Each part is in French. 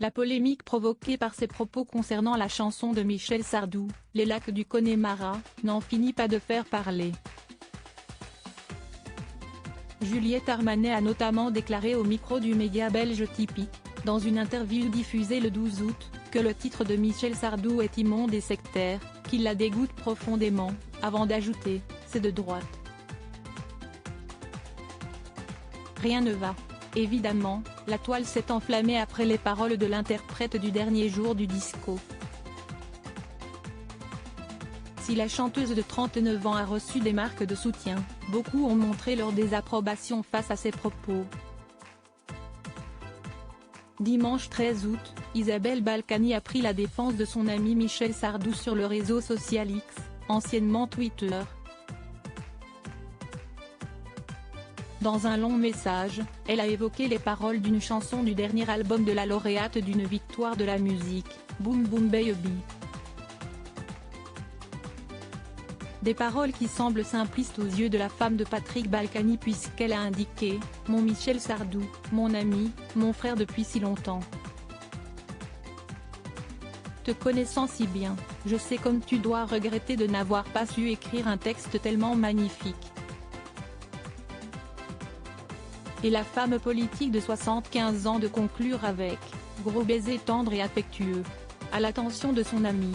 La polémique provoquée par ses propos concernant la chanson de Michel Sardou, Les lacs du Connemara, n'en finit pas de faire parler. Juliette Armanet a notamment déclaré au micro du média belge Typique, dans une interview diffusée le 12 août, que le titre de Michel Sardou est immonde et sectaire, qu'il la dégoûte profondément, avant d'ajouter « c'est de droite ». Rien ne va. Évidemment, la toile s'est enflammée après les paroles de l'interprète du dernier jour du disco. Si la chanteuse de 39 ans a reçu des marques de soutien, beaucoup ont montré leur désapprobation face à ses propos. Dimanche 13 août, Isabelle Balkany a pris la défense de son ami Michel Sardou sur le réseau social X, anciennement Twitter. Dans un long message, elle a évoqué les paroles d'une chanson du dernier album de la lauréate d'une victoire de la musique, Boom Boom Baby. Des paroles qui semblent simplistes aux yeux de la femme de Patrick Balkany puisqu'elle a indiqué « Mon Michel Sardou, mon ami, mon frère depuis si longtemps. Te connaissant si bien, je sais comme tu dois regretter de n'avoir pas su écrire un texte tellement magnifique. » Et la femme politique de 75 ans de conclure avec « Gros baiser tendre et affectueux », à l'attention de son ami.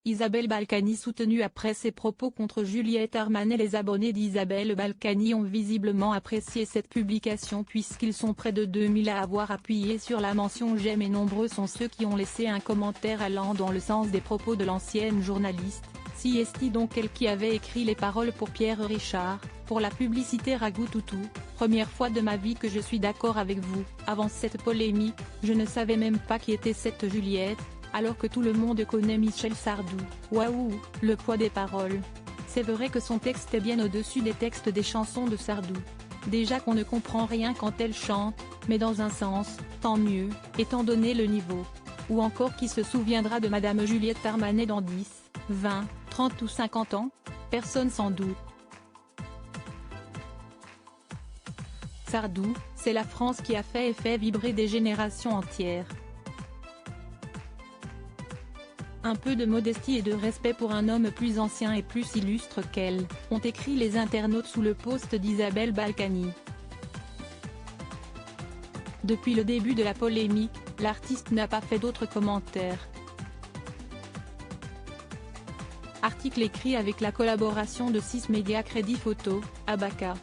Isabelle Balkany soutenue après ses propos contre Juliette Armanet. Les abonnés d'Isabelle Balkany ont visiblement apprécié cette publication puisqu'ils sont près de 2000 à avoir appuyé sur la mention j'aime et nombreux sont ceux qui ont laissé un commentaire allant dans le sens des propos de l'ancienne journaliste, si est donc elle qui avait écrit les paroles pour Pierre Richard, pour la publicité Ragout Toutou. Première fois de ma vie que je suis d'accord avec vous. Avant cette polémique, je ne savais même pas qui était cette Juliette, alors que tout le monde connaît Michel Sardou. Waouh, le poids des paroles. C'est vrai que son texte est bien au-dessus des textes des chansons de Sardou. Déjà qu'on ne comprend rien quand elle chante, mais dans un sens, tant mieux, étant donné le niveau. Ou encore qui se souviendra de Madame Juliette Armanet dans 10, 20, 30 ou 50 ans? Personne sans doute. Sardou, c'est la France qui a fait et fait vibrer des générations entières. Un peu de modestie et de respect pour un homme plus ancien et plus illustre qu'elle, ont écrit les internautes sous le post d'Isabelle Balkany. Depuis le début de la polémique, l'artiste n'a pas fait d'autres commentaires. Article écrit avec la collaboration de 6 médias Crédit Photo, Abaka.